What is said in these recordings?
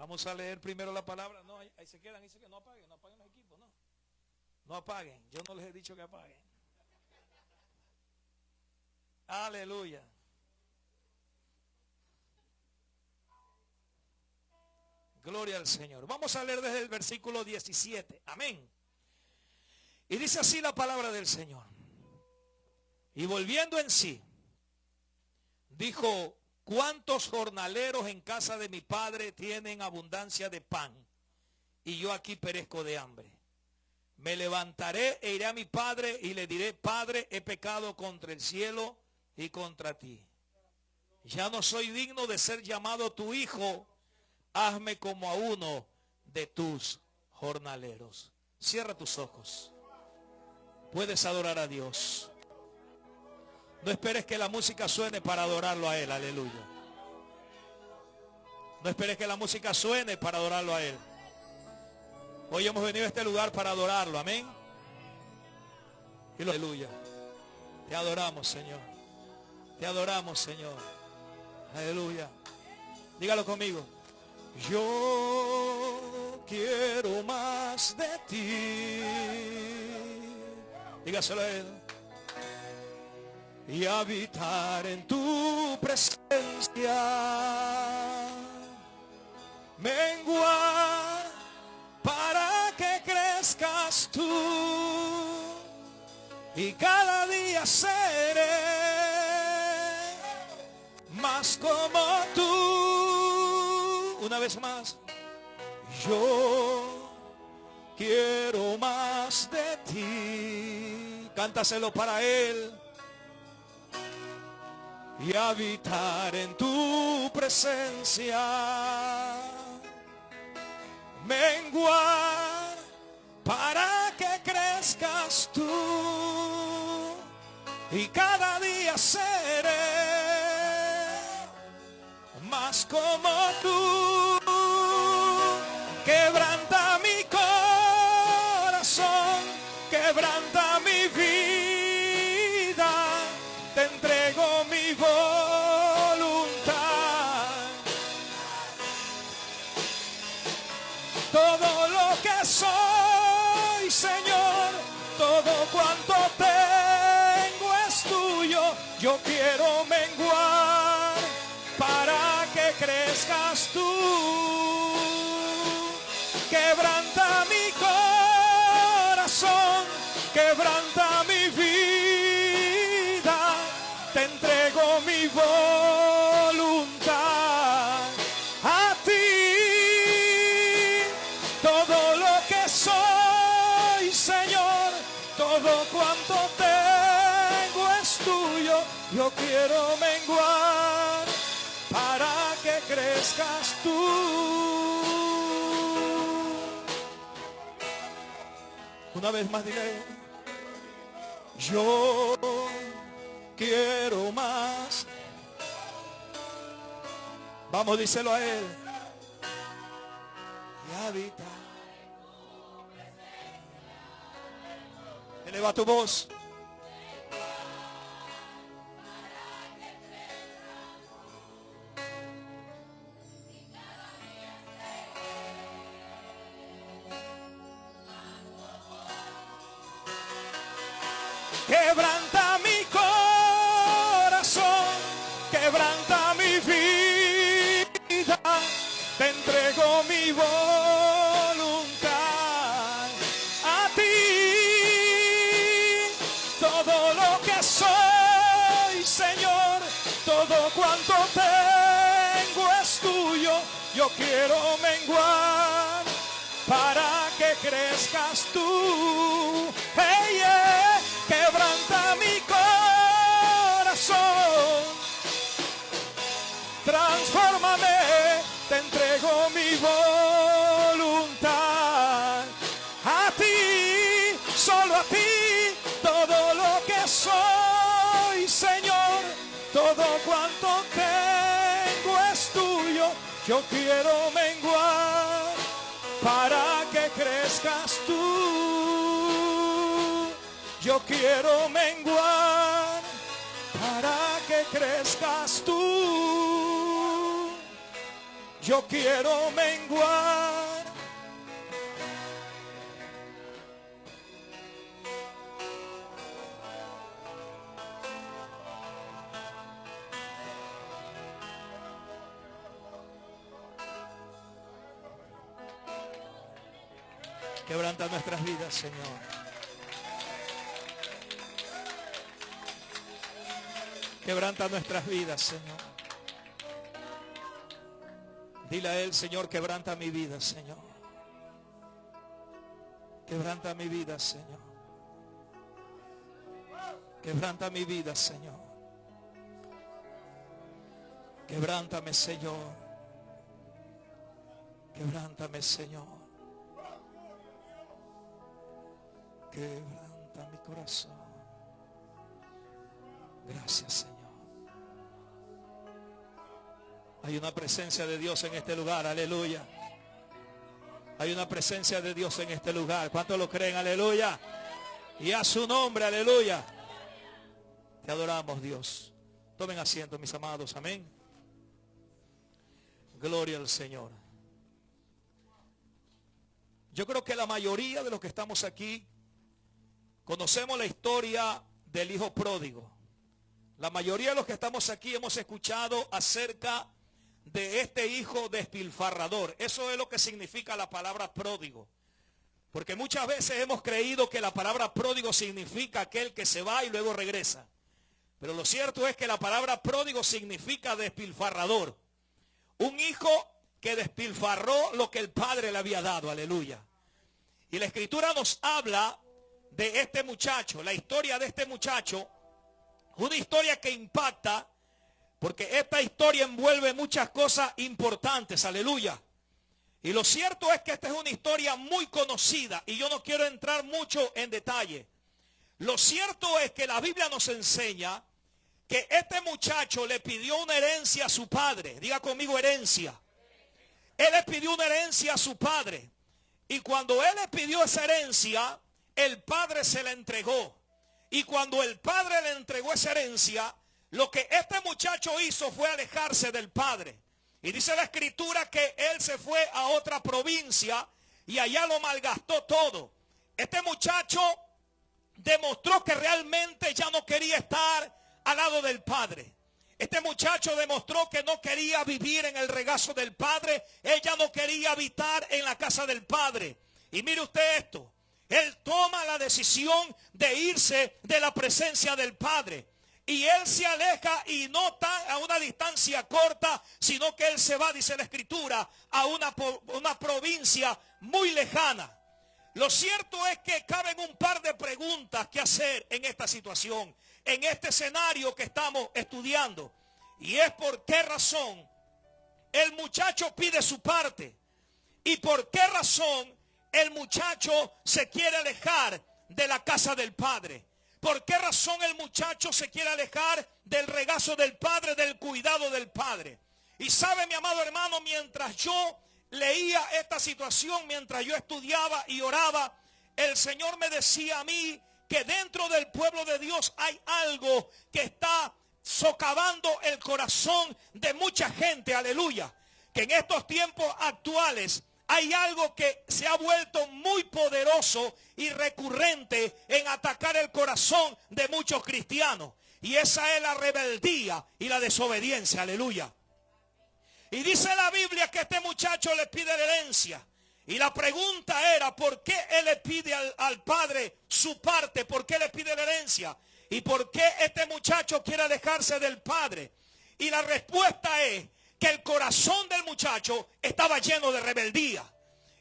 Vamos a leer primero la palabra. No, ahí se quedan, no apaguen los equipos, no. No apaguen, yo no les he dicho que apaguen. Aleluya. Gloria al Señor. Vamos a leer desde el versículo 17. Amén. Y dice así la palabra del Señor. Y volviendo en sí, dijo: ¿cuántos jornaleros en casa de mi padre tienen abundancia de pan? Y yo aquí perezco de hambre. Me levantaré e iré a mi padre y le diré: Padre, he pecado contra el cielo y contra ti. Ya no soy digno de ser llamado tu hijo. Hazme como a uno de tus jornaleros. Cierra tus ojos. Puedes adorar a Dios. No esperes que la música suene para adorarlo a Él. Aleluya. No esperes que la música suene para adorarlo a Él. Hoy hemos venido a este lugar para adorarlo. Amén. Y aleluya. Te adoramos, Señor. Te adoramos, Señor. Aleluya. Dígalo conmigo. Yo quiero más de ti. Dígaselo a Él. Y habitar en tu presencia. Menguar para que crezcas tú. Y cada día seré más como tú. Una vez más. Yo quiero más de ti. Cántaselo para Él. Y habitar en tu presencia. Menguar para que crezcas tú. Y cada día seré más como tú. Quebranta mi corazón, quebranta mi vida. Te entrego mi voluntad. Todo lo que soy, Señor, todo cuanto tengo es tuyo. Yo quiero menguar para que crezcas tú. Quebranta mi corazón, quebranta mi vida. Te entrego mi voluntad. A ti todo lo que soy, Señor, todo cuanto tengo es tuyo. Yo quiero menguar para que crezcas tú. Una vez más dile: yo quiero más. Vamos, díselo a Él. Y habita. Eleva tu voz. Quebranta mi corazón, quebranta mi vida. Te entrego mi voluntad. A ti todo lo que soy, Señor, todo cuanto tengo es tuyo. Yo quiero menguar para que crezcas tú. Hey, yeah. Quebranta mi corazón, transfórmame, te entrego mi voluntad. A ti, solo a ti, todo lo que soy, Señor, todo cuanto tengo es tuyo. Yo quiero menguar para que crezcas tú. Yo quiero menguar para que crezcas tú. yo quiero menguar. Quebranta nuestras vidas, Señor. Quebranta nuestras vidas, Señor. Dile a Él, Señor, quebranta mi vida, Señor. Quebranta mi vida, Señor. Quebranta mi vida, Señor. Quebrántame, Señor. Quebrántame, Señor. Quebranta mi corazón. Gracias, Señor. Hay una presencia de Dios en este lugar, aleluya. Hay una presencia de Dios en este lugar. ¿Cuántos lo creen? Aleluya. Y a su nombre, aleluya. Te adoramos, Dios. Tomen asiento, mis amados, amén. Gloria al Señor. Yo creo que la mayoría de los que estamos aquí conocemos la historia del hijo pródigo. La mayoría de los que estamos aquí hemos escuchado acerca de este hijo despilfarrador. Eso es lo que significa la palabra pródigo. Porque muchas veces hemos creído que la palabra pródigo significa aquel que se va y luego regresa. Pero lo cierto es que la palabra pródigo significa despilfarrador. Un hijo que despilfarró lo que el padre le había dado. Aleluya. Y la escritura nos habla de este muchacho, la historia de este muchacho. Una historia que impacta, porque esta historia envuelve muchas cosas importantes, aleluya. Y lo cierto es que esta es una historia muy conocida y yo no quiero entrar mucho en detalle. Lo cierto es que la Biblia nos enseña que este muchacho le pidió una herencia a su padre. Diga conmigo, herencia. Él le pidió una herencia a su padre. Y cuando él le pidió esa herencia, el padre se la entregó. Y cuando el padre le entregó esa herencia, lo que este muchacho hizo fue alejarse del padre. Y dice la escritura que él se fue a otra provincia y allá lo malgastó todo. Este muchacho demostró que realmente ya no quería estar al lado del padre. Este muchacho demostró que no quería vivir en el regazo del padre. Él ya no quería habitar en la casa del padre. Y mire usted esto. Él toma la decisión de irse de la presencia del padre. Y él se aleja y no tan a una distancia corta, sino que él se va, dice la escritura, a una provincia muy lejana. Lo cierto es que caben un par de preguntas que hacer en esta situación, en este escenario que estamos estudiando. Y es por qué razón el muchacho pide su parte y por qué razón el muchacho se quiere alejar de la casa del padre. ¿Por qué razón el muchacho se quiere alejar del regazo del padre, del cuidado del padre? Y sabe, mi amado hermano, mientras yo leía esta situación, mientras yo estudiaba y oraba, el Señor me decía a mí que dentro del pueblo de Dios hay algo que está socavando el corazón de mucha gente, aleluya. Que en estos tiempos actuales hay algo que se ha vuelto muy poderoso y recurrente en atacar el corazón de muchos cristianos. Y esa es la rebeldía y la desobediencia. Aleluya. Y dice la Biblia que este muchacho le pide la herencia. Y la pregunta era, ¿por qué él le pide al padre su parte? ¿Por qué le pide la herencia? ¿Y por qué este muchacho quiere alejarse del padre? Y la respuesta es que el corazón del muchacho estaba lleno de rebeldía.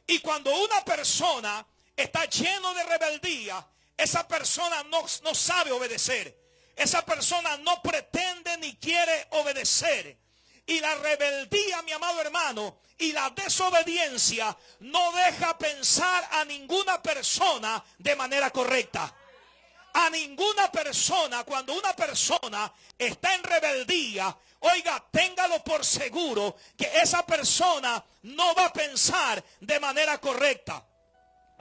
Y cuando una persona está lleno de rebeldía, esa persona no sabe obedecer. Esa persona no pretende ni quiere obedecer. Y la rebeldía, mi amado hermano, y la desobediencia no deja pensar a ninguna persona de manera correcta. A ninguna persona, cuando una persona está en rebeldía, oiga, téngalo por seguro que esa persona no va a pensar de manera correcta.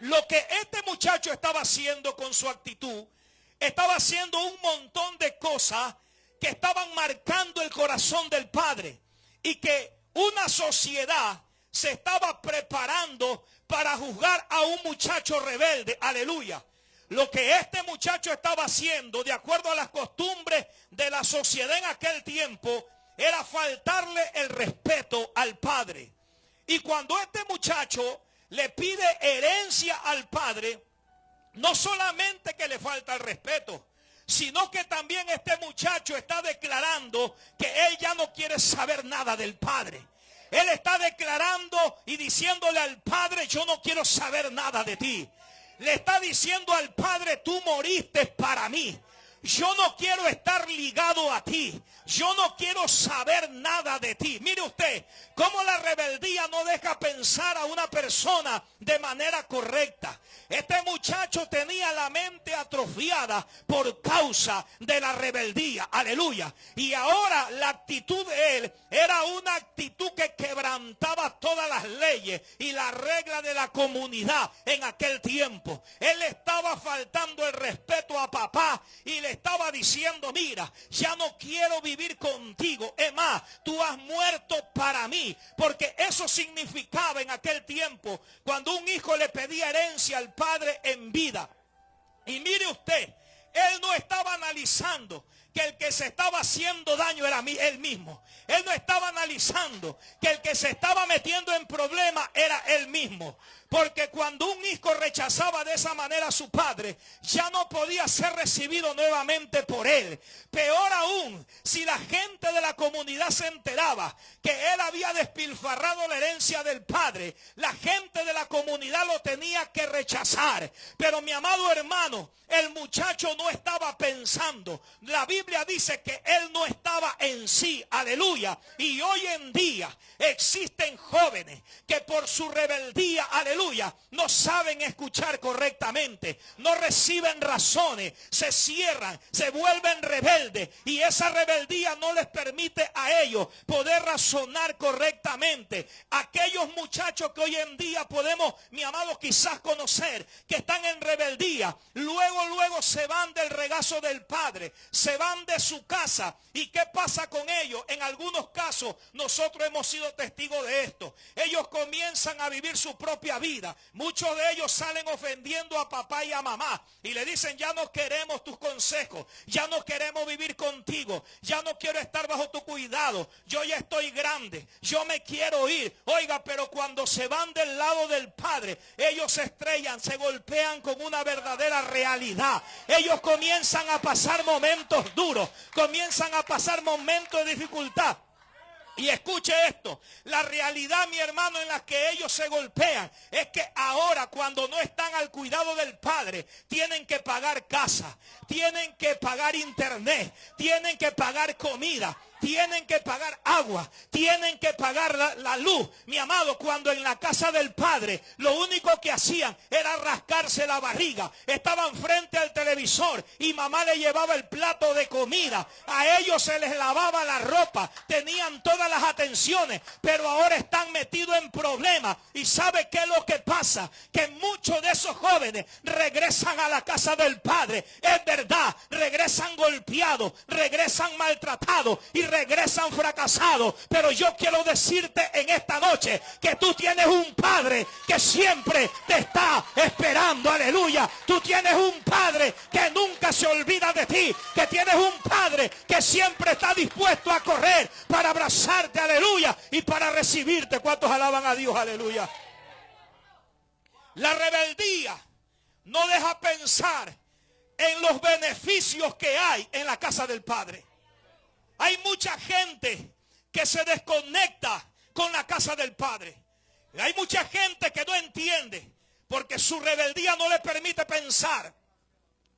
Lo que este muchacho estaba haciendo con su actitud, estaba haciendo un montón de cosas que estaban marcando el corazón del padre. Y que una sociedad se estaba preparando para juzgar a un muchacho rebelde. Aleluya. Lo que este muchacho estaba haciendo, de acuerdo a las costumbres de la sociedad en aquel tiempo, era faltarle el respeto al padre. Y cuando este muchacho le pide herencia al padre, no solamente que le falta el respeto, sino que también este muchacho está declarando que él ya no quiere saber nada del padre. Él está declarando y diciéndole al padre: yo no quiero saber nada de ti. Le está diciendo al padre: tú moriste para mí. Yo no quiero estar ligado a ti. Yo no quiero saber nada de ti. Mire usted cómo la rebeldía no deja pensar a una persona de manera correcta. Este muchacho tenía la mente atrofiada por causa de la rebeldía. Aleluya. Y ahora la actitud de él era una actitud que quebrantaba todas las leyes y las reglas de la comunidad en aquel tiempo. Él estaba faltando el respeto a papá y le estaba diciendo: mira, ya no quiero vivir contigo. Es más, tú has muerto para mí. Porque eso significaba en aquel tiempo cuando un hijo le pedía herencia al padre en vida. Y mire usted, él no estaba analizando que el que se estaba haciendo daño era él mismo. Él no estaba analizando que el que se estaba metiendo en problemas era él mismo. Porque cuando un hijo rechazaba de esa manera a su padre, ya no podía ser recibido nuevamente por él. Peor aún, si la gente de la comunidad se enteraba que él había despilfarrado la herencia del padre, la gente de la comunidad lo tenía que rechazar. Pero mi amado hermano, el muchacho no estaba pensando. La Biblia dice que él no estaba en sí. Aleluya. Y hoy en día existen jóvenes que por su rebeldía, aleluya, no saben escuchar correctamente, no reciben razones, se cierran, se vuelven rebeldes, y esa rebeldía no les permite a ellos poder razonar correctamente. Aquellos muchachos que hoy en día podemos, mi amado, quizás conocer, que están en rebeldía, luego se van del regazo del padre, se van de su casa. ¿Y qué pasa con ellos? En algunos casos nosotros hemos sido testigos de esto. Ellos comienzan a vivir su propia vida. Muchos de ellos salen ofendiendo a papá y a mamá y le dicen: ya no queremos tus consejos, ya no queremos vivir contigo, ya no quiero estar bajo tu cuidado, yo ya estoy grande, yo me quiero ir. Oiga, pero cuando se van del lado del padre, ellos se estrellan, se golpean con una verdadera realidad. Ellos comienzan a pasar momentos duros, comienzan a pasar momentos de dificultad. Y escuche esto, la realidad, mi hermano, en la que ellos se golpean es que ahora, cuando no están al cuidado del padre, tienen que pagar casa, tienen que pagar internet, tienen que pagar comida, tienen que pagar agua, tienen que pagar la luz. Mi amado, cuando en la casa del padre lo único que hacían era rascarse la barriga, estaban frente al televisor y mamá le llevaba el plato de comida, a ellos se les lavaba la ropa, tenían todas las atenciones, pero ahora están metidos en problemas. ¿Y sabe qué es lo que pasa? Que muchos de esos jóvenes regresan a la casa del padre, es verdad, regresan golpeados, regresan maltratados y regresan fracasados. Pero yo quiero decirte en esta noche que tú tienes un padre que siempre te está esperando. Aleluya. Tú tienes un padre que nunca se olvida de ti, que tienes un padre que siempre está dispuesto a correr para abrazarte, aleluya, y para recibirte. ¿Cuántos alaban a Dios? Aleluya. La rebeldía no deja pensar en los beneficios que hay en la casa del padre. Hay mucha gente que se desconecta con la casa del padre. Hay mucha gente que no entiende porque su rebeldía no le permite pensar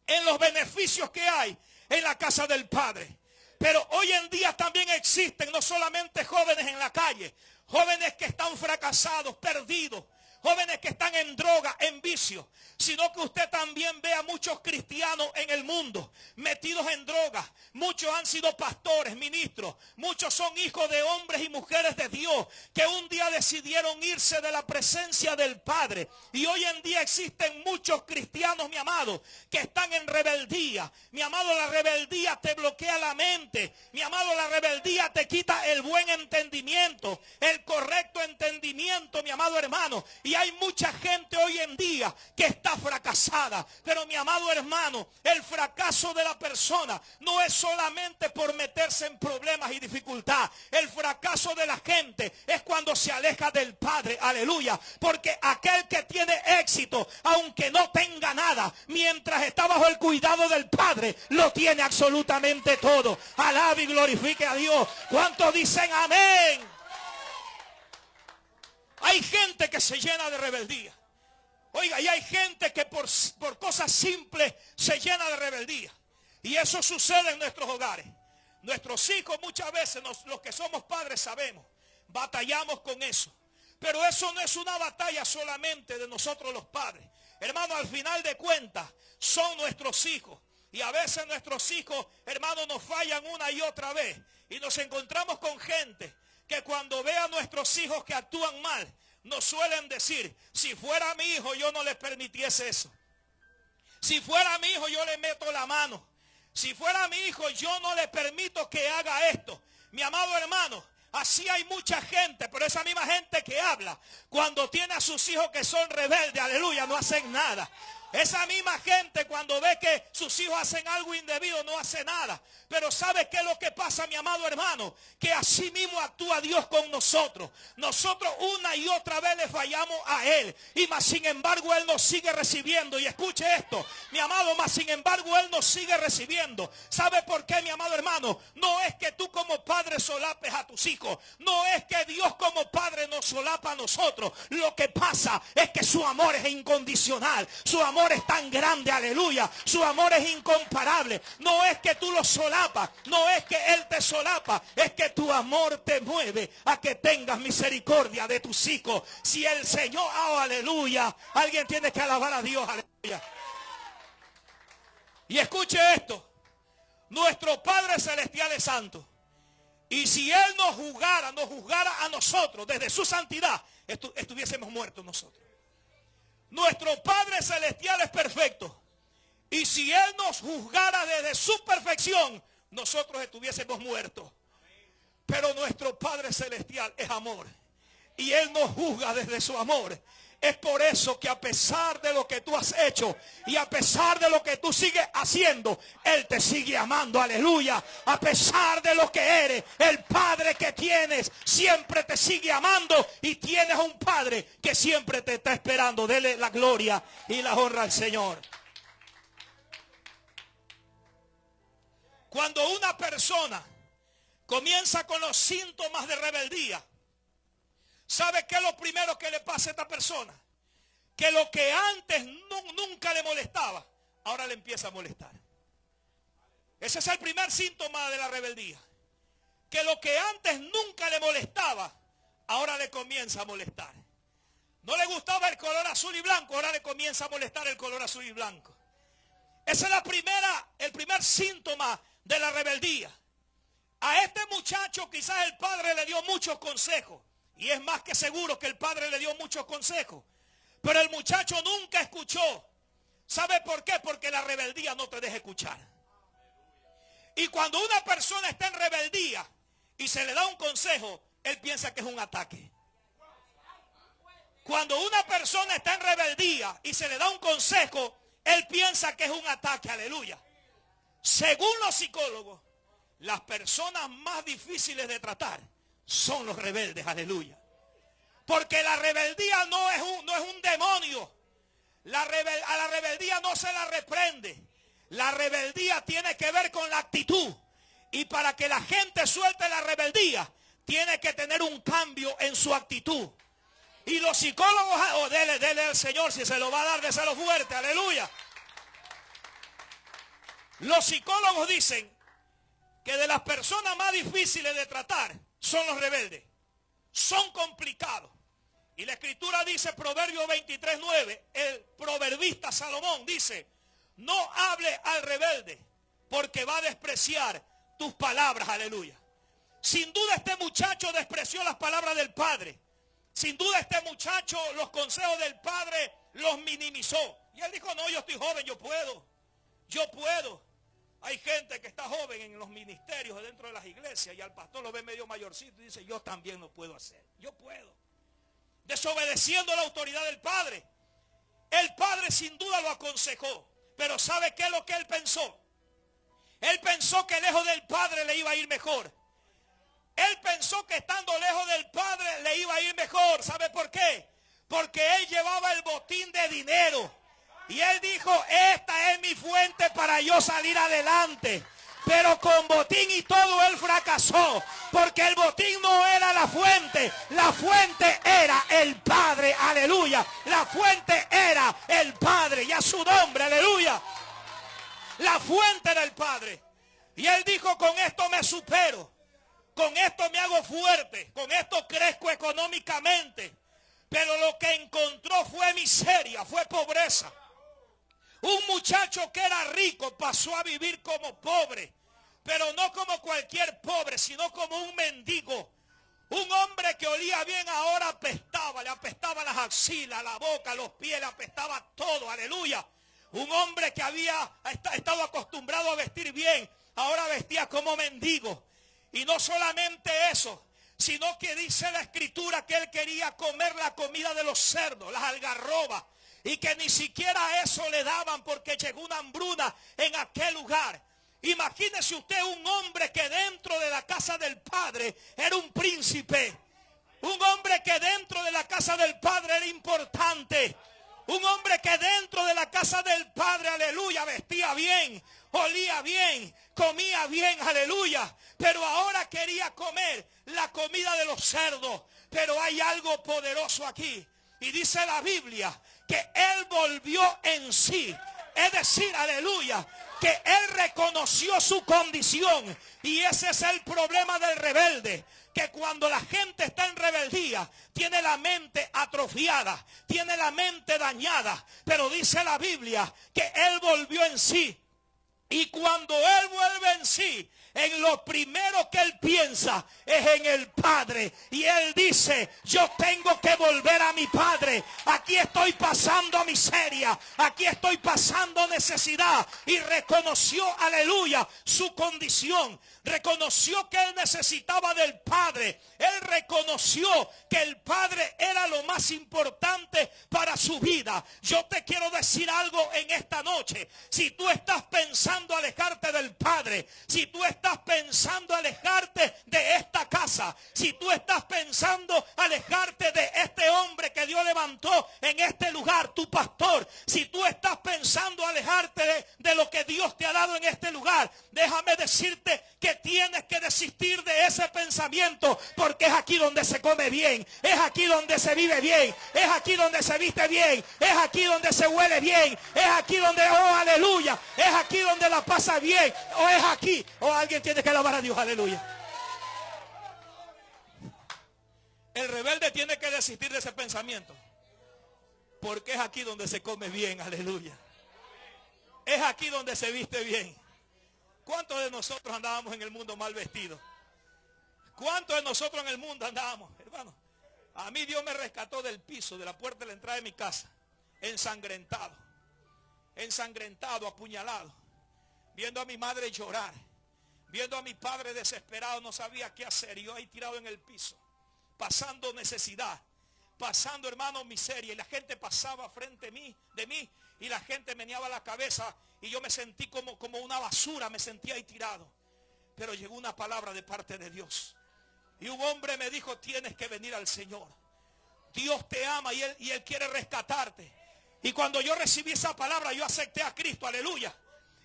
en los beneficios que hay en la casa del padre. Pero hoy en día también existen no solamente jóvenes en la calle, jóvenes que están fracasados, perdidos, jóvenes que están en droga, en vicio, sino que usted también ve a muchos cristianos en el mundo metidos en droga. Muchos han sido pastores, ministros, muchos son hijos de hombres y mujeres de Dios que un día decidieron irse de la presencia del Padre. Y hoy en día existen muchos cristianos, mi amado, que están en rebeldía. Mi amado, la rebeldía te bloquea la mente. Mi amado, la rebeldía te quita el buen entendimiento, el correcto entendimiento, mi amado hermano. Y hay mucha gente hoy en día que está fracasada. Pero mi amado hermano, el fracaso de la persona no es solamente por meterse en problemas y dificultad. El fracaso de la gente es cuando se aleja del Padre. Aleluya. Porque aquel que tiene éxito, aunque no tenga nada, mientras está bajo el cuidado del Padre, lo tiene absolutamente todo. Alabe y glorifique a Dios. ¿Cuántos dicen amén? Hay gente que se llena de rebeldía. Oiga, y hay gente que por cosas simples se llena de rebeldía. Y eso sucede en nuestros hogares. Nuestros hijos muchas veces, los que somos padres sabemos, batallamos con eso. Pero eso no es una batalla solamente de nosotros los padres. Hermano, al final de cuentas, son nuestros hijos. Y a veces nuestros hijos, hermano, nos fallan una y otra vez. Y nos encontramos con gente que cuando ve a nuestros hijos que actúan mal, nos suelen decir: si fuera mi hijo yo no le permitiese eso. Si fuera mi hijo yo le meto la mano. Si fuera mi hijo yo no le permito que haga esto. Mi amado hermano, así hay mucha gente, pero esa misma gente que habla, cuando tiene a sus hijos que son rebeldes, aleluya, no hacen nada. Esa misma gente cuando ve que sus hijos hacen algo indebido no hace nada. Pero ¿sabe qué es lo que pasa, mi amado hermano? Que así mismo actúa Dios con nosotros. Nosotros una y otra vez le fallamos a Él. Y más sin embargo Él nos sigue recibiendo. Y escuche esto, mi amado, más sin embargo Él nos sigue recibiendo. ¿Sabe por qué, mi amado hermano? No es que tú como padre solapes a tus hijos. No es que Dios como padre nos solapa a nosotros. Lo que pasa es que su amor es incondicional. Su amor es tan grande, aleluya. Su amor es incomparable. No es que tú lo solapas, no es que Él te solapa, es que tu amor te mueve a que tengas misericordia de tus hijos. Si el Señor, oh, aleluya, alguien tiene que alabar a Dios, aleluya. Y escuche esto, nuestro Padre Celestial es santo. Y si Él nos juzgara a nosotros desde su santidad, estuviésemos muertos nosotros. Nuestro Padre Celestial es perfecto. Y si Él nos juzgara desde su perfección, nosotros estuviésemos muertos. Pero nuestro Padre Celestial es amor. Y Él nos juzga desde su amor. Es por eso que a pesar de lo que tú has hecho y a pesar de lo que tú sigues haciendo, Él te sigue amando, aleluya. A pesar de lo que eres, el Padre que tienes siempre te sigue amando. Y tienes un Padre que siempre te está esperando. Dele la gloria y la honra al Señor. Cuando una persona comienza con los síntomas de rebeldía, ¿sabe qué es lo primero que le pasa a esta persona? Que lo que antes nunca le molestaba, ahora le empieza a molestar. Ese es el primer síntoma de la rebeldía. Que lo que antes nunca le molestaba, ahora le comienza a molestar. No le gustaba el color azul y blanco, ahora le comienza a molestar el color azul y blanco. Ese es el primer síntoma de la rebeldía. A este muchacho quizás el padre le dio muchos consejos. Y es más que seguro que el padre le dio muchos consejos. Pero el muchacho nunca escuchó. ¿Sabe por qué? Porque la rebeldía no te deja escuchar. Y cuando una persona está en rebeldía y se le da un consejo, él piensa que es un ataque. Cuando una persona está en rebeldía y se le da un consejo, él piensa que es un ataque, aleluya. Según los psicólogos, las personas más difíciles de tratar son los rebeldes, aleluya. Porque la rebeldía no es un demonio. A la rebeldía no se la reprende. La rebeldía tiene que ver con la actitud. Y para que la gente suelte la rebeldía, tiene que tener un cambio en su actitud. Y los psicólogos, dele al Señor, si se lo va a dar, déselo fuerte, aleluya. Los psicólogos dicen que de las personas más difíciles de tratar son los rebeldes. Son complicados. Y la Escritura Escritura dice, Proverbio 23:9, el proverbista Salomón dice, no hable al rebelde, porque va a despreciar tus palabras. Aleluya. Sin duda este muchacho despreció las palabras del padre. Sin duda este muchacho los consejos del padre los minimizó. Y él dijo, no, yo estoy joven, yo puedo. Yo puedo. Hay gente que está joven en los ministerios dentro de las iglesias y al pastor lo ve medio mayorcito y dice, yo también lo puedo hacer. Yo puedo. Desobedeciendo la autoridad del padre. El padre sin duda lo aconsejó. Pero ¿sabe qué es lo que él pensó? Él pensó que lejos del padre le iba a ir mejor. Él pensó que estando lejos del padre le iba a ir mejor. ¿Sabe por qué? Porque él llevaba el botín de dinero. Y él dijo, esta es mi fuente para yo salir adelante. Pero con botín y todo él fracasó. Porque el botín no era la fuente. La fuente era el Padre. Aleluya. La fuente era el Padre. Y a su nombre. Aleluya. La fuente era el Padre. Y él dijo, con esto me supero. Con esto me hago fuerte. Con esto crezco económicamente. Pero lo que encontró fue miseria. Fue pobreza. Un muchacho que era rico pasó a vivir como pobre. Pero no como cualquier pobre, sino como un mendigo. Un hombre que olía bien ahora apestaba. Le apestaba las axilas, la boca, los pies, le apestaba todo. Aleluya. Un hombre que había estado acostumbrado a vestir bien, ahora vestía como mendigo. Y no solamente eso, sino que dice la escritura que él quería comer la comida de los cerdos, las algarrobas. Y que ni siquiera eso le daban porque llegó una hambruna en aquel lugar. Imagínese usted un hombre que dentro de la casa del padre era un príncipe. Un hombre que dentro de la casa del padre era importante. Un hombre que dentro de la casa del padre, aleluya, vestía bien, olía bien, comía bien, aleluya. Pero ahora quería comer la comida de los cerdos. Pero hay algo poderoso aquí. Y dice la Biblia que él volvió en sí. Es decir, aleluya, que él reconoció su condición. Y ese es el problema del rebelde. Que cuando la gente está en rebeldía, tiene la mente atrofiada, tiene la mente dañada. Pero dice la Biblia que él volvió en sí. Y cuando él vuelve en sí, en lo primero que él piensa es en el Padre. Y él dice, yo tengo que volver a mi Padre. Aquí estoy pasando miseria. Aquí estoy pasando necesidad. Y reconoció, aleluya, su condición. Reconoció que él necesitaba del Padre. Él reconoció que el Padre era lo más importante para su vida. Yo te quiero decir algo en esta noche. Si tú estás pensando alejarte del Padre, si tú estás pensando alejarte de esta casa, si tú estás pensando alejarte de este hombre que Dios levantó en este lugar, tu pastor, si tú estás pensando alejarte de lo que Dios te ha dado en este lugar, déjame decirte que tienes que desistir de ese pensamiento, porque es aquí donde se come bien, es aquí donde se vive bien, es aquí donde se viste bien, es aquí donde se huele bien, es aquí donde, oh aleluya, es aquí donde la pasa bien, o es aquí, o alguien tiene que alabar a Dios, aleluya. El rebelde tiene que desistir de ese pensamiento, porque es aquí donde se come bien, aleluya. Es aquí donde se viste bien. ¿Cuántos de nosotros andábamos en el mundo mal vestidos? ¿Cuántos de nosotros en el mundo andábamos, hermano? A mí Dios me rescató del piso, de la puerta de la entrada de mi casa, ensangrentado, apuñalado, viendo a mi madre llorar, viendo a mi padre desesperado, no sabía qué hacer, y yo ahí tirado en el piso, pasando necesidad, pasando, hermano, miseria, y la gente pasaba frente de mí, y la gente meneaba la cabeza, y yo me sentí como una basura, me sentía ahí tirado. Pero llegó una palabra de parte de Dios. Y un hombre me dijo, tienes que venir al Señor. Dios te ama y Él quiere rescatarte. Y cuando yo recibí esa palabra, yo acepté a Cristo, aleluya.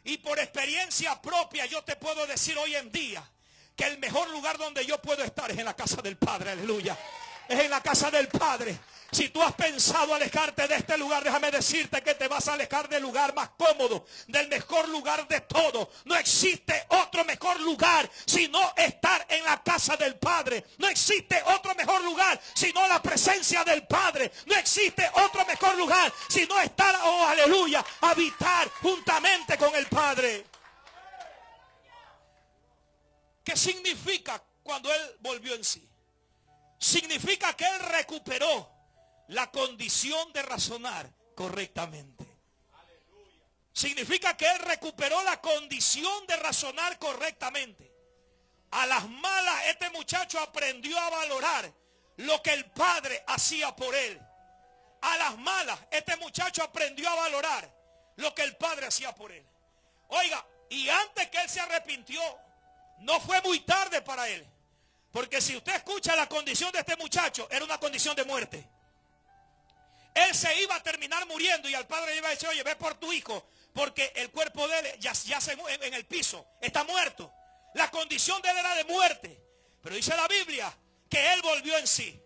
Y por experiencia propia yo te puedo decir hoy en día que el mejor lugar donde yo puedo estar es en la casa del Padre, aleluya. Es en la casa del Padre. Si tú has pensado alejarte de este lugar, déjame decirte que te vas a alejar del lugar más cómodo, del mejor lugar de todo. No existe otro mejor lugar sino estar en la casa del Padre. No existe otro mejor lugar sino la presencia del Padre. No existe otro mejor lugar sino estar, oh aleluya, habitar juntamente con el Padre. ¿Qué significa cuando Él volvió en sí? Significa que Él recuperó la condición de razonar correctamente. Significa que Él recuperó la condición de razonar correctamente. A las malas, este muchacho aprendió a valorar lo que el Padre hacía por él. A las malas, este muchacho aprendió a valorar lo que el Padre hacía por él. Oiga, y antes que él se arrepintió, no fue muy tarde para él. Porque si usted escucha la condición de este muchacho, era una condición de muerte. Él se iba a terminar muriendo y al padre le iba a decir, oye, ve por tu hijo, porque el cuerpo de él ya se en el piso, está muerto. La condición de él era de muerte. Pero dice la Biblia que él volvió en sí.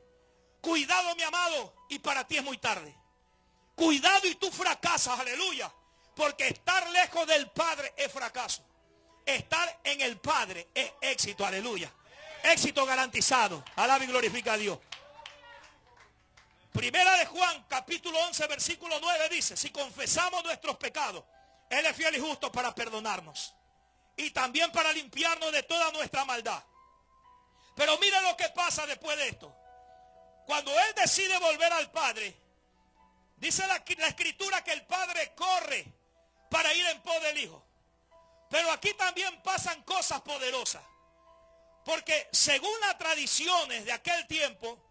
Cuidado, mi amado, y para ti es muy tarde. Cuidado y tú fracasas, aleluya. Porque estar lejos del Padre es fracaso. Estar en el Padre es éxito, aleluya. Éxito garantizado. Alaba y glorifica a Dios. Primera de Juan, capítulo 11, versículo 9 dice, si confesamos nuestros pecados, Él es fiel y justo para perdonarnos y también para limpiarnos de toda nuestra maldad. Pero mire lo que pasa después de esto. Cuando Él decide volver al Padre, dice la Escritura que el Padre corre para ir en pos del Hijo. Pero aquí también pasan cosas poderosas. Porque según las tradiciones de aquel tiempo,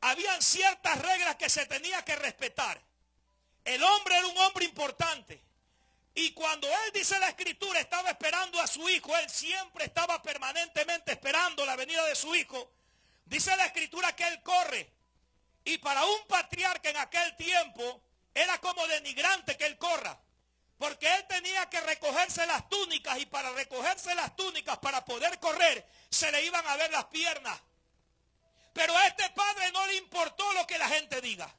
habían ciertas reglas que se tenía que respetar. El hombre era un hombre importante. Y cuando él, dice la Escritura, estaba esperando a su hijo, él siempre estaba permanentemente esperando la venida de su hijo. Dice la Escritura que él corre. Y para un patriarca en aquel tiempo era como denigrante que él corra. Porque él tenía que recogerse las túnicas y para recogerse las túnicas, para poder correr, se le iban a ver las piernas. Pero a este padre no le importó lo que la gente diga.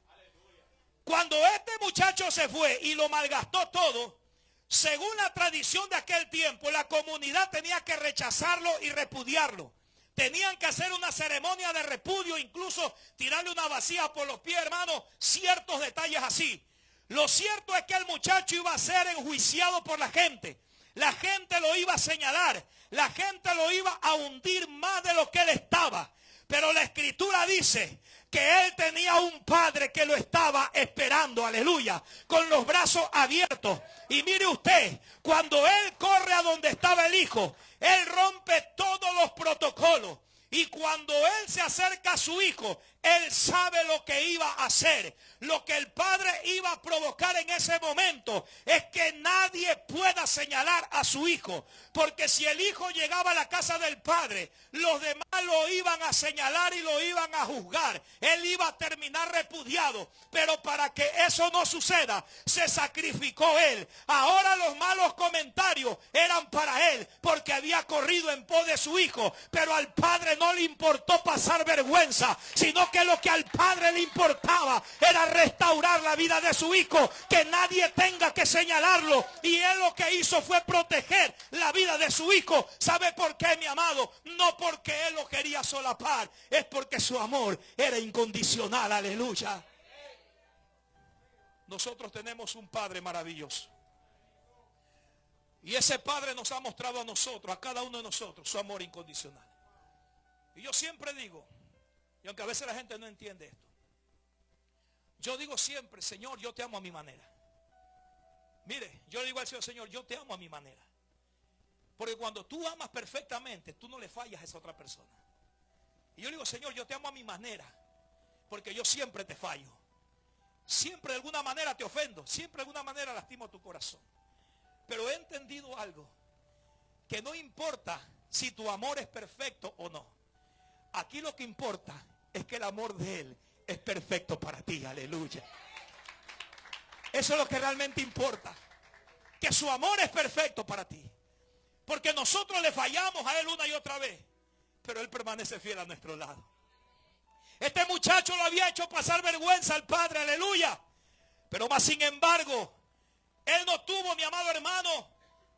Cuando este muchacho se fue y lo malgastó todo, según la tradición de aquel tiempo, la comunidad tenía que rechazarlo y repudiarlo. Tenían que hacer una ceremonia de repudio, incluso tirarle una vacía por los pies, hermano, ciertos detalles así. Lo cierto es que el muchacho iba a ser enjuiciado por la gente. La gente lo iba a señalar. La gente lo iba a hundir más de lo que él estaba. Pero la Escritura dice que él tenía un padre que lo estaba esperando, aleluya, con los brazos abiertos. Y mire usted, cuando él corre a donde estaba el hijo, él rompe todos los protocolos. Y cuando él se acerca a su hijo, él sabe lo que iba a hacer. Lo que el padre iba a provocar en ese momento es que nadie pueda señalar a su hijo. Porque si el hijo llegaba a la casa del padre, los demás lo iban a señalar y lo iban a juzgar. Él iba a terminar repudiado. Pero para que eso no suceda, se sacrificó él. Ahora los malos comentarios eran para él, porque había corrido en pos de su hijo. Pero al padre no le importó pasar vergüenza, sino que lo que al padre le importaba era restaurar la vida de su hijo, que nadie tenga que señalarlo. Y él lo que hizo fue proteger la vida de su hijo. ¿Sabe por qué, mi amado? No porque él lo quería solapar, es porque su amor era incondicional, aleluya. Nosotros tenemos un Padre maravilloso. Y ese Padre nos ha mostrado a nosotros, a cada uno de nosotros, su amor incondicional. Y yo siempre digo, y aunque a veces la gente no entiende esto, yo digo siempre, Señor, yo te amo a mi manera. Mire, yo le digo al Señor, Señor, yo te amo a mi manera. Porque cuando tú amas perfectamente, tú no le fallas a esa otra persona. Y yo le digo, Señor, yo te amo a mi manera, porque yo siempre te fallo. Siempre de alguna manera te ofendo, siempre de alguna manera lastimo tu corazón. Pero he entendido algo, que no importa si tu amor es perfecto o no. Aquí lo que importa es que el amor de Él es perfecto para ti, aleluya. Eso es lo que realmente importa, que su amor es perfecto para ti. Porque nosotros le fallamos a Él una y otra vez, pero Él permanece fiel a nuestro lado. Este muchacho lo había hecho pasar vergüenza al padre, aleluya. Pero más sin embargo, él no tuvo, mi amado hermano,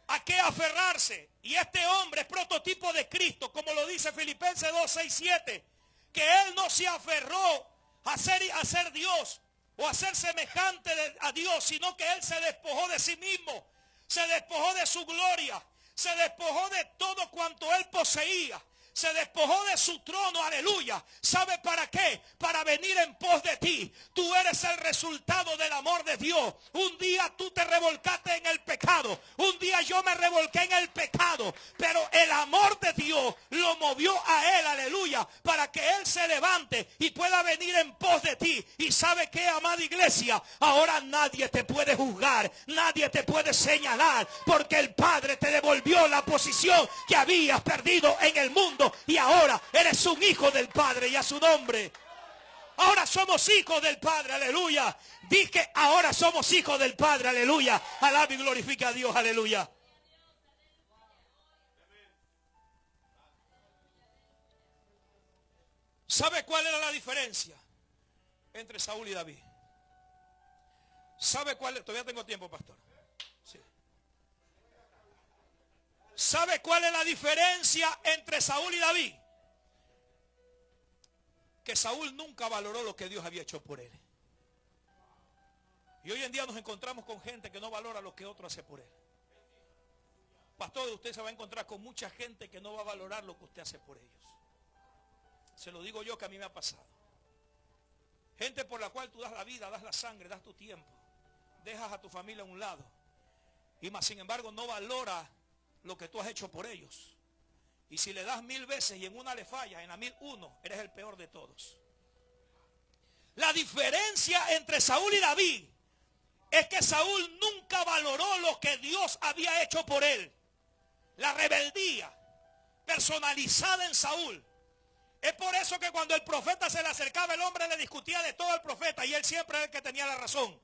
a qué aferrarse. Y este hombre es prototipo de Cristo, como lo dice Filipenses 2, 6, 7. Que él no se aferró a ser Dios o a ser semejante a Dios, sino que él se despojó de sí mismo, se despojó de su gloria, se despojó de todo cuanto él poseía. Se despojó de su trono, aleluya. ¿Sabe para qué? Para venir en pos de ti. Tú eres el resultado del amor de Dios. Un día tú te revolcaste en el pecado. Un día yo me revolqué en el pecado. Pero el amor de Dios lo movió a él, aleluya. Para que él se levante y pueda venir en pos de ti. Y ¿sabe qué, amada iglesia? Ahora nadie te puede juzgar. Nadie te puede señalar. Porque el Padre te devolvió la posición que habías perdido en el mundo. Y ahora eres un hijo del Padre, y a su nombre. Ahora somos hijos del Padre, aleluya. Dije, ahora somos hijos del Padre, aleluya. Alaba y glorifica a Dios, aleluya. ¿Sabe cuál era la diferencia entre Saúl y David? ¿Sabe cuál? Todavía tengo tiempo, pastor. Sí. ¿Sabe cuál es la diferencia entre Saúl y David? Que Saúl nunca valoró lo que Dios había hecho por él. Y hoy en día nos encontramos con gente que no valora lo que otro hace por él. Pastor, usted se va a encontrar con mucha gente que no va a valorar lo que usted hace por ellos. Se lo digo yo, que a mí me ha pasado. Gente por la cual tú das la vida, das la sangre, das tu tiempo. Dejas a tu familia a un lado. Y más sin embargo no valora lo que tú has hecho por ellos. Y si le das 1000 veces y en una le falla, en la 1001 eres el peor de todos. La diferencia entre Saúl y David es que Saúl nunca valoró lo que Dios había hecho por él. La rebeldía personalizada en Saúl. Es por eso que cuando el profeta se le acercaba, el hombre le discutía de todo al profeta y él siempre era el que tenía la razón.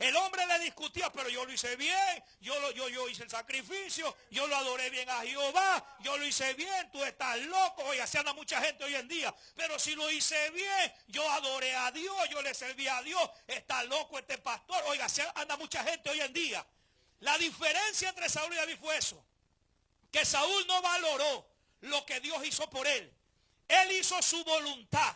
El hombre le discutía, pero yo lo hice bien, yo hice el sacrificio, yo lo adoré bien a Jehová, yo lo hice bien, tú estás loco. Oiga, así anda mucha gente hoy en día, pero si lo hice bien, yo adoré a Dios, yo le serví a Dios, está loco este pastor. Oiga, así anda mucha gente hoy en día. La diferencia entre Saúl y David fue eso, que Saúl no valoró lo que Dios hizo por él. Él hizo su voluntad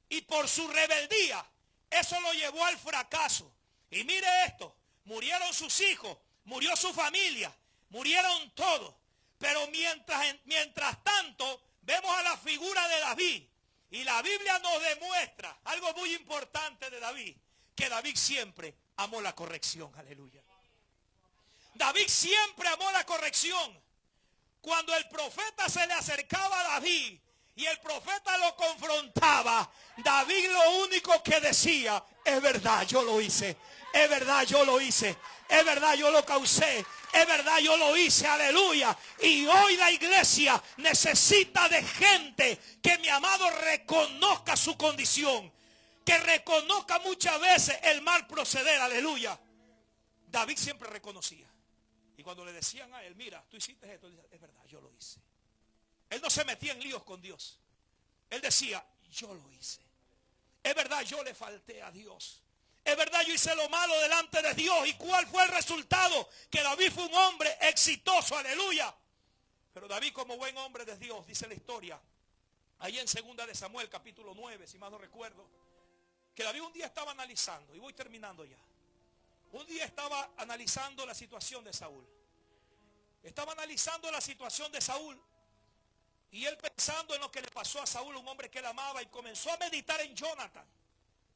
y por su rebeldía, eso lo llevó al fracaso. Y mire esto, murieron sus hijos, murió su familia, murieron todos. Pero mientras tanto, vemos a la figura de David. Y la Biblia nos demuestra algo muy importante de David, que David siempre amó la corrección, aleluya. David siempre amó la corrección. Cuando el profeta se le acercaba a David y el profeta lo confrontaba, David lo único que decía: es verdad, yo lo hice. Es verdad, yo lo hice. Es verdad, yo lo causé. Es verdad, yo lo hice, aleluya. Y hoy la iglesia necesita de gente que, mi amado, reconozca su condición, que reconozca muchas veces el mal proceder, aleluya. David siempre reconocía. Y cuando le decían a él: mira, tú hiciste esto, él decía: es verdad, yo lo hice. Él no se metía en líos con Dios. Él decía: yo lo hice. Es verdad, yo le falté a Dios. Es verdad, yo hice lo malo delante de Dios. ¿Y cuál fue el resultado? Que David fue un hombre exitoso, aleluya. Pero David, como buen hombre de Dios, dice la historia, ahí en 2 de Samuel, capítulo 9, si mal no recuerdo, que David un día estaba analizando, y voy terminando ya. Un día estaba analizando la situación de Saúl. Estaba analizando la situación de Saúl. Y él, pensando en lo que le pasó a Saúl, un hombre que él amaba, y comenzó a meditar en Jonathan,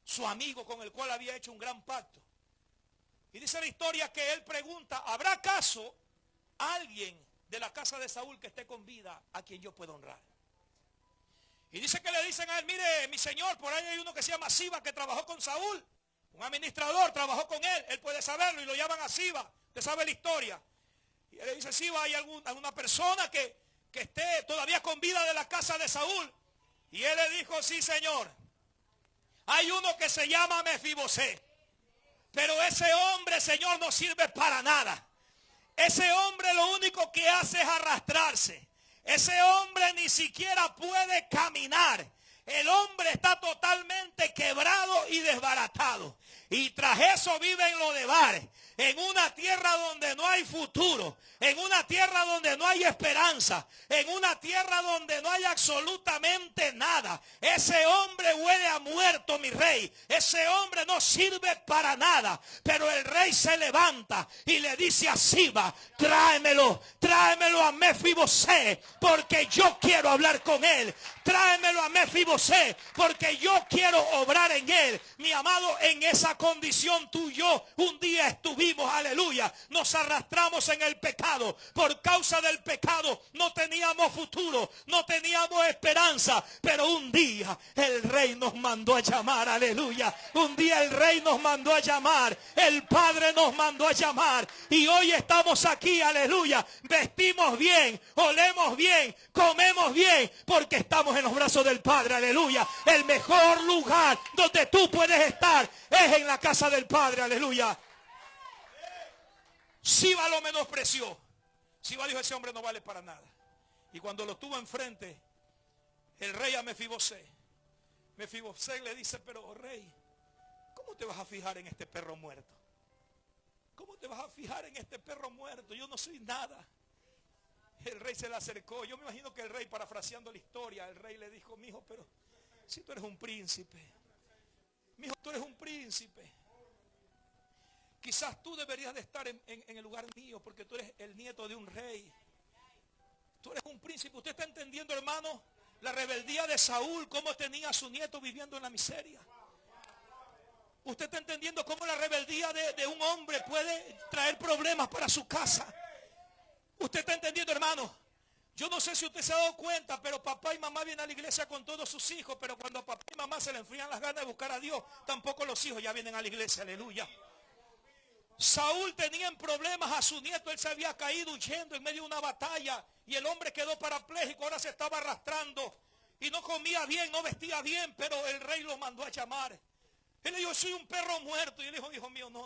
su amigo con el cual había hecho un gran pacto. Y dice la historia que él pregunta: ¿habrá acaso alguien de la casa de Saúl que esté con vida a quien yo pueda honrar? Y dice que le dicen a él: mire, mi señor, por ahí hay uno que se llama Siba, que trabajó con Saúl, un administrador, trabajó con él puede saberlo, y lo llaman a Siba. Usted sabe la historia. Y él le dice: Siba, ¿hay alguna persona que esté todavía con vida de la casa de Saúl? Y él le dijo: sí, señor, hay uno que se llama Mefibosé, pero ese hombre, señor, no sirve para nada. Ese hombre lo único que hace es arrastrarse. Ese hombre ni siquiera puede caminar. El hombre está totalmente quebrado y desbaratado. Y tras eso vive en Lodebar, en una tierra donde no hay futuro, en una tierra donde no hay esperanza, en una tierra donde no hay absolutamente nada. Ese hombre huele a muerto, mi rey. Ese hombre no sirve para nada. Pero el rey se levanta y le dice a Siba: tráemelo a Mefibosé, porque yo quiero hablar con él. Tráemelo a Mefibosé, porque yo quiero obrar en él. Mi amado, en esa condición tú y yo un día estuvimos, aleluya. Nos arrastramos en el pecado. Por causa del pecado no teníamos futuro, no teníamos esperanza. Pero un día el rey nos mandó a llamar, aleluya. Un día el rey nos mandó a llamar. El Padre nos mandó a llamar. Y hoy estamos aquí, aleluya. Vestimos bien, olemos bien, comemos bien, porque estamos en los brazos del Padre, aleluya. El mejor lugar donde tú puedes estar es en la casa del Padre, aleluya. Siba lo menospreció. Siba dijo: ese hombre no vale para nada. Y cuando lo tuvo enfrente, el rey a Mefibosé le dice: pero rey, ¿cómo te vas a fijar en este perro muerto? ¿Cómo te vas a fijar en este perro muerto? Yo no soy nada. El rey se le acercó. Yo me imagino que el rey, parafraseando la historia, el rey le dijo: mijo, pero si tú eres un príncipe, mijo, tú eres un príncipe. Quizás tú deberías de estar en el lugar mío, porque tú eres el nieto de un rey. Tú eres un príncipe. ¿Usted está entendiendo, hermano, la rebeldía de Saúl? Cómo tenía a su nieto viviendo en la miseria. Usted está entendiendo cómo la rebeldía de un hombre puede traer problemas para su casa. Usted está entendiendo, hermano. Yo no sé si usted se ha dado cuenta, pero papá y mamá vienen a la iglesia con todos sus hijos, pero cuando a papá y mamá se le enfrían las ganas de buscar a Dios, tampoco los hijos ya vienen a la iglesia, aleluya. Saúl tenía en problemas a su nieto. Él se había caído huyendo en medio de una batalla y el hombre quedó parapléjico. Ahora se estaba arrastrando y no comía bien, no vestía bien, pero el rey lo mandó a llamar. Él le dijo: soy un perro muerto. Y él dijo: hijo mío, no,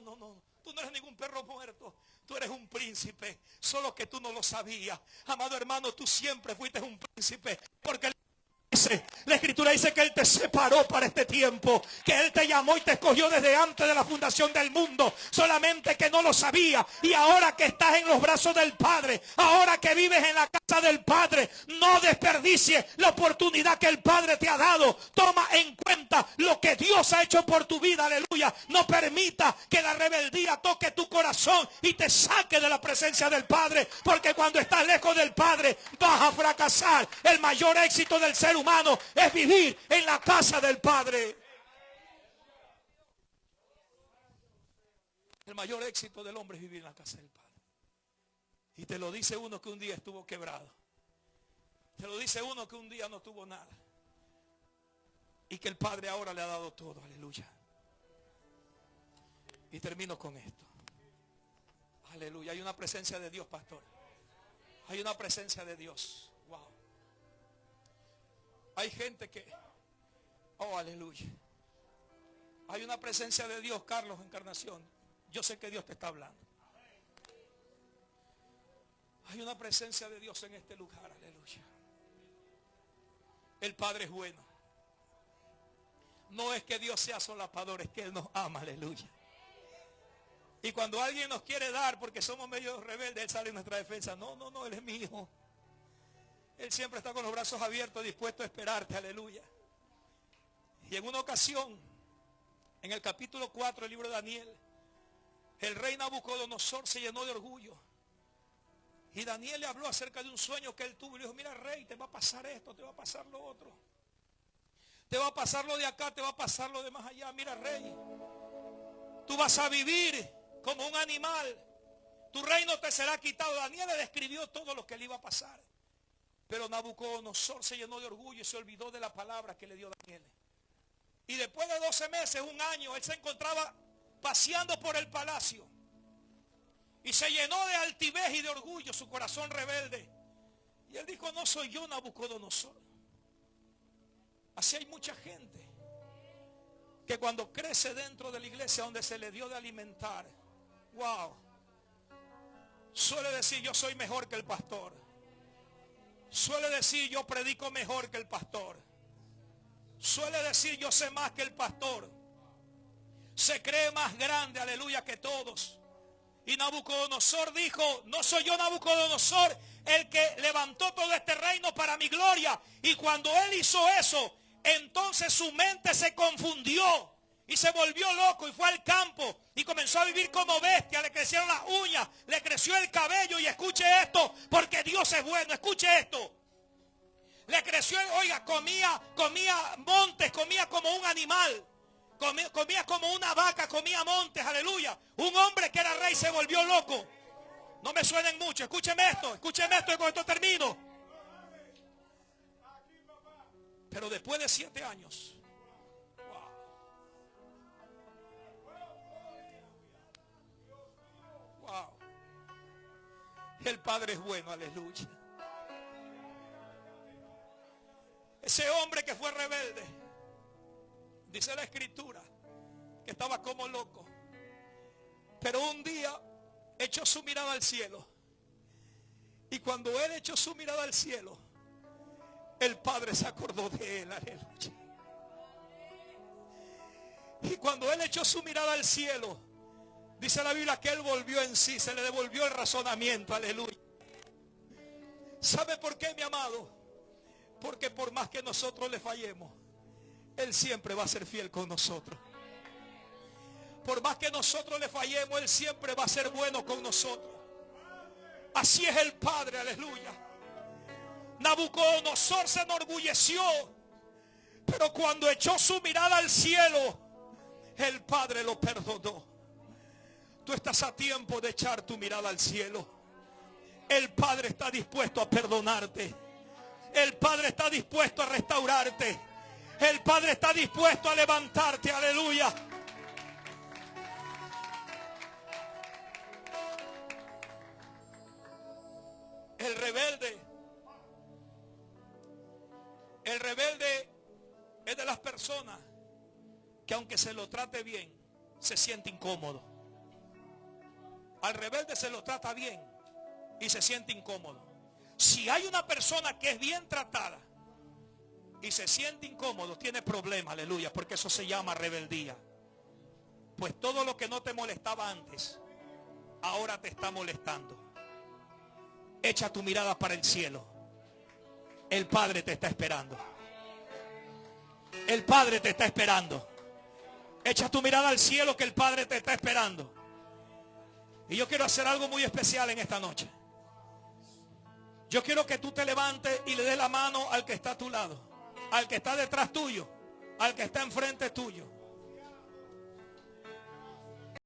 tú no eres ningún perro muerto. Tú eres un príncipe, solo que tú no lo sabías. Amado hermano, tú siempre fuiste un príncipe, porque la escritura dice que Él te separó para este tiempo, que Él te llamó y te escogió desde antes de la fundación del mundo, solamente que no lo sabía. Y ahora que estás en los brazos del Padre, ahora que vives en la casa del Padre, no desperdicies la oportunidad que el Padre te ha dado. Toma en cuenta lo que Dios ha hecho por tu vida, aleluya. No permita que la rebeldía toque tu corazón y te saque de la presencia del Padre, porque cuando estás lejos del Padre vas a fracasar. El mayor éxito del ser humano es vivir en la casa del Padre. El mayor éxito del hombre es vivir en la casa del Padre. Y te lo dice uno que un día estuvo quebrado. Te lo dice uno que un día no tuvo nada. Y que el Padre ahora le ha dado todo. Aleluya. Y termino con esto. Aleluya. Hay una presencia de Dios, pastor. Hay una presencia de Dios. Wow. Hay gente que... oh, aleluya. Hay una presencia de Dios, Carlos Encarnación. Yo sé que Dios te está hablando. Hay una presencia de Dios en este lugar, aleluya. El Padre es bueno. No es que Dios sea solapador, es que Él nos ama, aleluya. Y cuando alguien nos quiere dar porque somos medio rebeldes, Él sale en nuestra defensa. No, Él es mi hijo. Él siempre está con los brazos abiertos, dispuesto a esperarte, aleluya. Y en una ocasión, en el capítulo 4 del libro de Daniel, el rey Nabucodonosor se llenó de orgullo. Y Daniel le habló acerca de un sueño que él tuvo y le dijo: mira, rey, te va a pasar esto, te va a pasar lo otro. Te va a pasar lo de acá, te va a pasar lo de más allá. Mira, rey, tú vas a vivir como un animal. Tu reino te será quitado. Daniel le describió todo lo que le iba a pasar. Pero Nabucodonosor se llenó de orgullo y se olvidó de la palabra que le dio Daniel. Y después de 12 meses, un año, él se encontraba paseando por el palacio. Y se llenó de altivez y de orgullo, su corazón rebelde. Y él dijo: no soy yo, Nabucodonosor. Así hay mucha gente que cuando crece dentro de la iglesia donde se le dio de alimentar, wow, suele decir: yo soy mejor que el pastor. Suele decir: yo predico mejor que el pastor. suele decir: yo sé más que el pastor. Se cree más grande, aleluya, que todos. Y Nabucodonosor dijo: no soy yo, Nabucodonosor, el que levantó todo este reino para mi gloria. Y cuando él hizo eso, entonces su mente se confundió y se volvió loco y fue al campo y comenzó a vivir como bestia. Le crecieron las uñas, le creció el cabello. Y escuche esto, porque Dios es bueno, escuche esto. Le creció, oiga, comía montes, comía como un animal. Comía como una vaca, comía montes, aleluya. Un hombre que era rey se volvió loco. No me suenen mucho, escúcheme esto y con esto termino. Pero después de 7 años, wow, el Padre es bueno, aleluya. Ese hombre que fue rebelde, dice la escritura, que estaba como loco. Pero un día echó su mirada al cielo. Y cuando él echó su mirada al cielo, el Padre se acordó de él, aleluya. Y cuando él echó su mirada al cielo, dice la Biblia que él volvió en sí, se le devolvió el razonamiento, aleluya. ¿Sabe por qué, mi amado? Porque por más que nosotros le fallemos, Él siempre va a ser fiel con nosotros. Por más que nosotros le fallemos, Él siempre va a ser bueno con nosotros. Así es el Padre, aleluya. Nabucodonosor se enorgulleció, pero cuando echó su mirada al cielo, el Padre lo perdonó. Tú estás a tiempo de echar tu mirada al cielo. El Padre está dispuesto a perdonarte. El Padre está dispuesto a restaurarte. El Padre está dispuesto a levantarte, aleluya. El rebelde es de las personas que aunque se lo trate bien, se siente incómodo. Al rebelde se lo trata bien y se siente incómodo. Si hay una persona que es bien tratada y se siente incómodo, tiene problemas, aleluya, porque eso se llama rebeldía. Pues todo lo que no te molestaba antes, ahora te está molestando. Echa tu mirada para el cielo. El Padre te está esperando. El Padre te está esperando. Echa tu mirada al cielo, que el Padre te está esperando. Y yo quiero hacer algo muy especial en esta noche. Yo quiero que tú te levantes y le des la mano al que está a tu lado, al que está detrás tuyo, al que está enfrente tuyo.